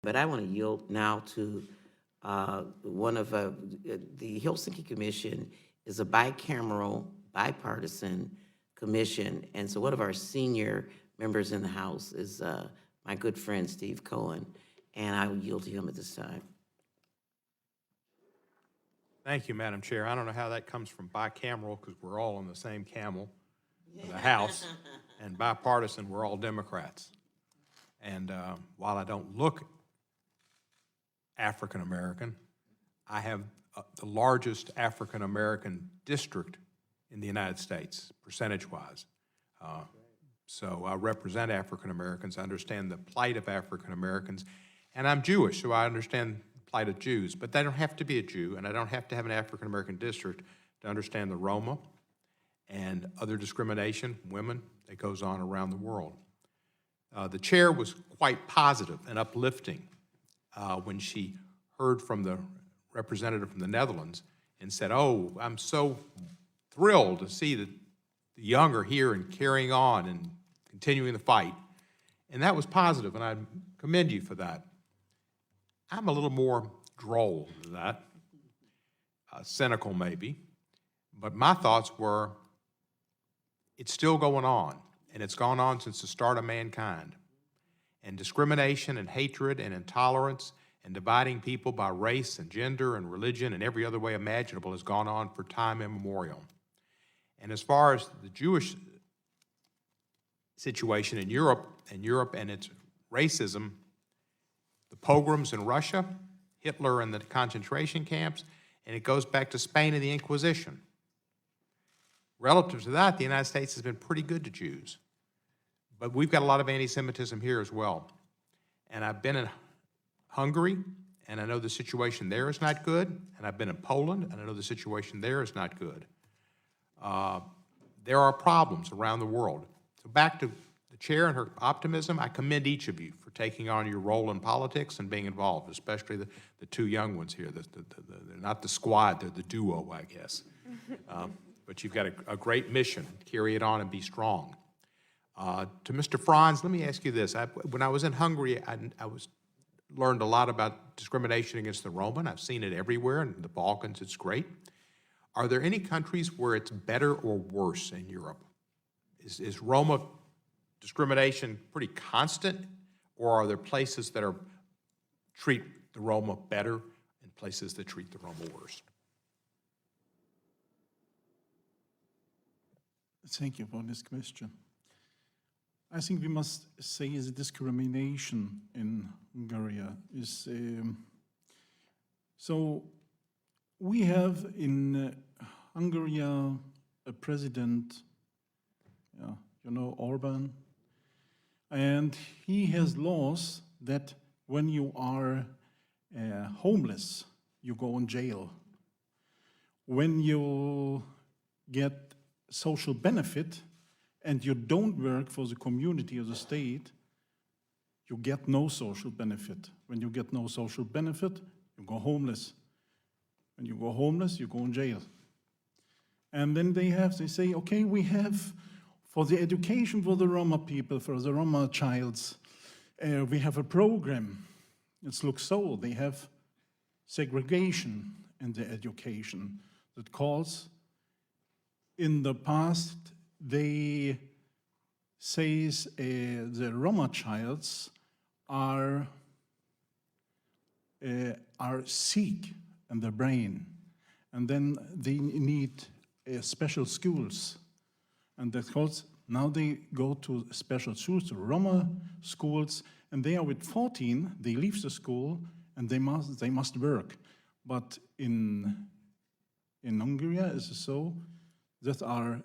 But I want to yield now to one of the Helsinki Commission is a bicameral, bipartisan commission. And so one of our senior members in the House is my good friend, Steve Cohen. And I will yield to him at this time. Thank you, Madam Chair. I don't know how that comes from bicameral because we're all on the same camel for the House, and bipartisan, we're all Democrats. And while I don't look African American, I have the largest African American district in the United States, percentage-wise. So I represent African Americans. I understand the plight of African Americans, and I'm Jewish, so I understand the plight of Jews. But they don't have to be a Jew, and I don't have to have an African American district to understand the Roma and other discrimination, women, that goes on around the world. The chair was quite positive and uplifting when she heard from the representative from the Netherlands and said, "Oh, I'm so thrilled to see that the young are here and carrying on and continuing the fight." And that was positive, and I commend you for that. I'm a little more droll than that, cynical maybe, but my thoughts were, it's still going on, and it's gone on since the start of mankind. And discrimination and hatred and intolerance and dividing people by race and gender and religion and every other way imaginable has gone on for time immemorial. And as far as the Jewish situation in Europe and its racism, the pogroms in Russia, Hitler and the concentration camps, and it goes back to Spain and the Inquisition. Relative to that, the United States has been pretty good to Jews. But we've got a lot of anti-Semitism here as well. And I've been in Hungary, and I know the situation there is not good. And I've been in Poland, and I know the situation there is not good. There are problems around the world. So back to the chair and her optimism, I commend each of you for taking on your role in politics and being involved, especially the two young ones here. They're not the squad, they're the duo, I guess. But you've got a great mission. Carry it on and be strong. To Mr. Franz, let me ask you this. When I was in Hungary, I learned a lot about discrimination against the Roma. I've seen it everywhere. In the Balkans, it's great. Are there any countries where it's better or worse in Europe? Is Roma discrimination pretty constant, or are there places that treat the Roma better and places that treat the Roma worse? Thank you for this question. I think we must say the discrimination in Hungary is, so we have in Hungary a president, you know, Orban, and he has laws that when you are homeless, you go in jail. When you get social benefit and you don't work for the community or the state, you get no social benefit. When you get no social benefit, you go homeless. When you go homeless, you go in jail. And then they say, okay, we have for the education for the Roma people, for the Roma childs, we have a program. It looks so, they have segregation in the education that calls. In the past, they say the Roma childs are sick in their brain, and then they need special schools. And that calls, now they go to special schools, to Roma schools, and they are with 14, they leave the school, and they must work. But in Hungary, it's so that are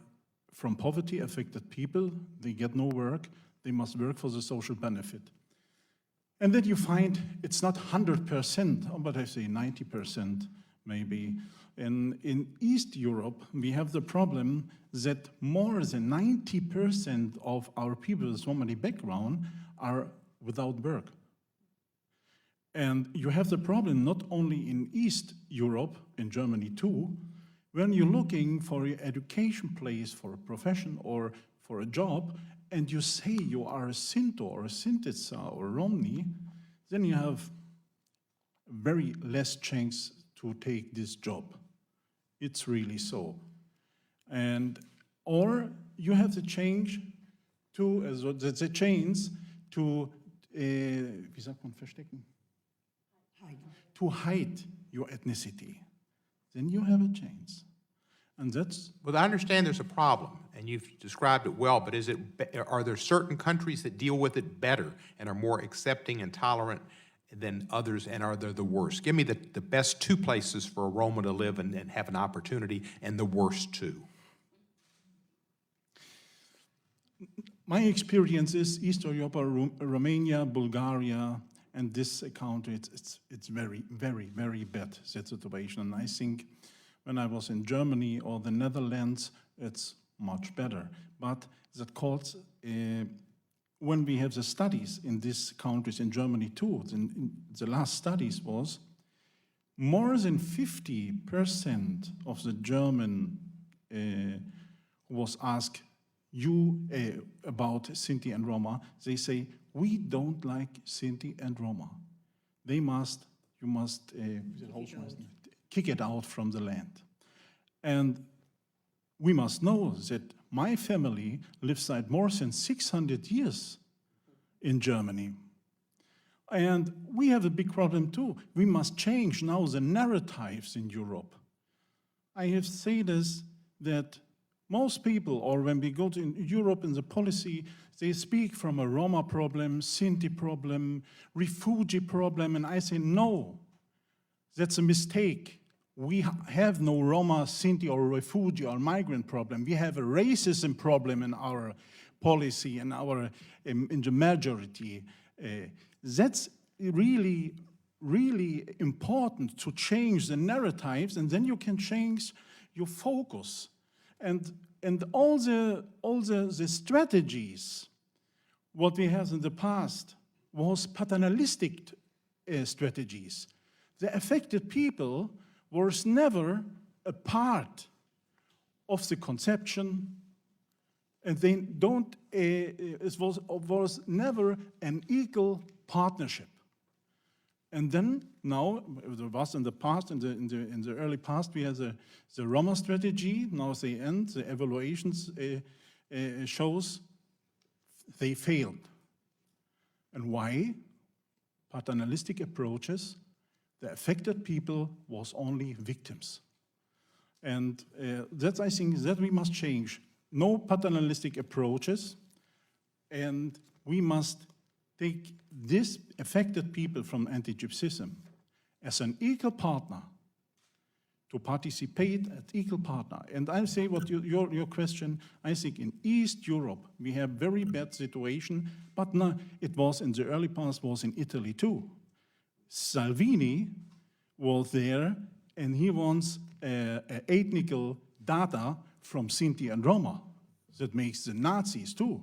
from poverty affected people, they get no work, they must work for the social benefit. And then you find it's not 100%, but I say 90% maybe. And in East Europe, we have the problem that more than 90% of our people with Somali background are without work. And you have the problem not only in East Europe, in Germany too, when you're looking for an education place, for a profession or for a job, and you say you are a Sinto or a Sintica or Romni, then you have very less chance to take this job. It's really so. And, or you have the change to, also the chance to, wie sagt man, verstecken? To hide your ethnicity. Then you have a chance. And that's, Well, I understand there's a problem, and you've described it well, but are there certain countries that deal with it better and are more accepting and tolerant than others, and are they the worst? Give me the best two places for a Roma to live and have an opportunity, and the worst two. my experience is Eastern Europe, Romania, Bulgaria, and this country, it's very, very, very bad situation. And I think when I was in Germany or the Netherlands, it's much better. But that calls, when we have the studies in these countries, in Germany too, in the last studies was more than 50% of the German was asked about Sinti and Roma. They say, we don't like Sinti and Roma. You must kick it out from the land. And we must know that my family lives like more than 600 years in Germany. And we have a big problem too. We must change now the narratives in Europe. I have said this, that most people, or when we go to Europe in the policy, they speak from a Roma problem, Sinti problem, refugee problem, and I say, no, that's a mistake. We have no Roma, Sinti, or refugee or migrant problem. We have a racism problem in our policy and in the majority. That's really, really important to change the narratives, and then you can change your focus. And all the strategies, what we had in the past, was paternalistic strategies. The affected people was never a part of the conception, and they don't. It was never an equal partnership. And then now, there was in the past, in the early past, we had the Roma strategy. Now they end. The evaluations shows they failed. And why? Paternalistic approaches. The affected people was only victims. And that's, I think, that we must change. No paternalistic approaches, and we must take these affected people from anti-Gypsyism as an equal partner, to participate as equal partner. And I say what your question, I think in East Europe, we have very bad situation, but no, it was in the early past, was in Italy too. Salvini was there, and he wants ethnical data from Sinti and Roma. That makes the Nazis too.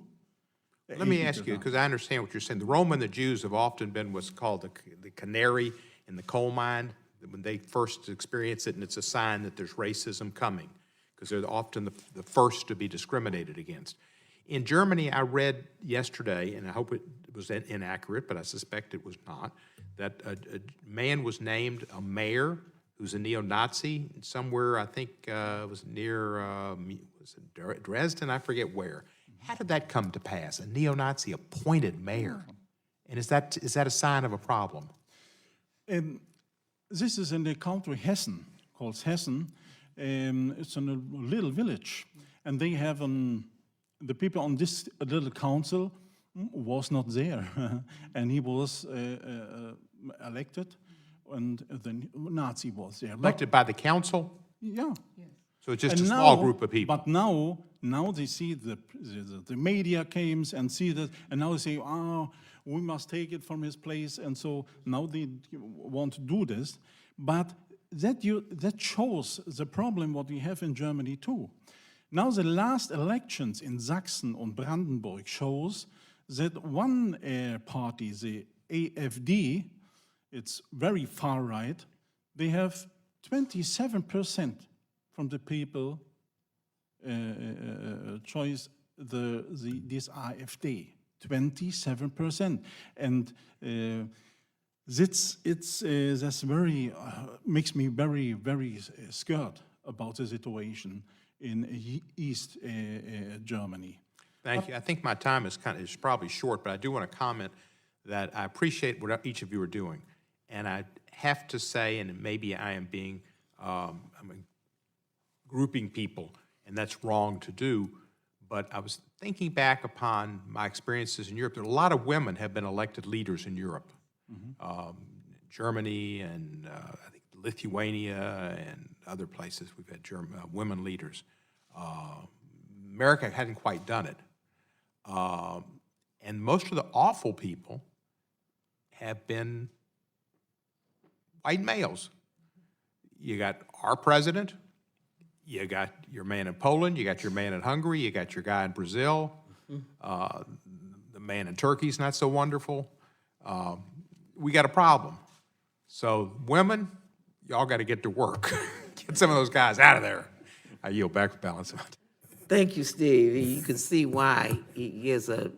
Let me ask you, because I understand what you're saying. The Roma and the Jews have often been what's called the canary in the coal mine. When they first experience it, and it's a sign that there's racism coming, because they're often the first to be discriminated against. In Germany, I read yesterday, and I hope it was inaccurate, but I suspect it was not, that a man was named a mayor who's a neo-Nazi somewhere, I think it was near was it Dresden, I forget where. How did that come to pass? A neo-Nazi appointed mayor? And is that a sign of a problem? This is in the country Hessen, called Hessen. It's in a little village. And they have the people on this little council was not there. And he was elected, and the Nazi was there. Elected by the council? Yeah. So it's just a small group of people. But now they see the media came and see that, and now they say, oh, we must take it from his place, and so now they want to do this. But that shows the problem what we have in Germany too. Now the last elections in Sachsen and Brandenburg shows that one party, the AfD, it's very far right, they have 27% from the people choose this AfD, 27%. And that's very makes me very scared about the situation in East Germany. Thank you. I think my time is probably short, but I do want to comment that I appreciate what each of you are doing. And I have to say, and maybe I am being, grouping people, and that's wrong to do, but I was thinking back upon my experiences in Europe. There are a lot of women have been elected leaders in Europe. Germany and I think Lithuania and other places we've had women leaders. America hadn't quite done it. And most of the awful people have been white males. You got our president, you got your man in Poland, you got your man in Hungary, you got your guy in Brazil, the man in Turkey's not so wonderful. We got a problem. So women, y'all got to get to work. Get some of those guys out of there. I yield back for balance. Thank you, Steve. You can see why he has a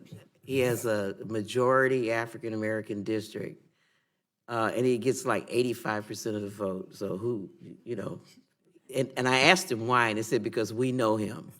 majority African American district, and he gets like 85% of the vote. So who, you know, and I asked him why, and he said because we know him.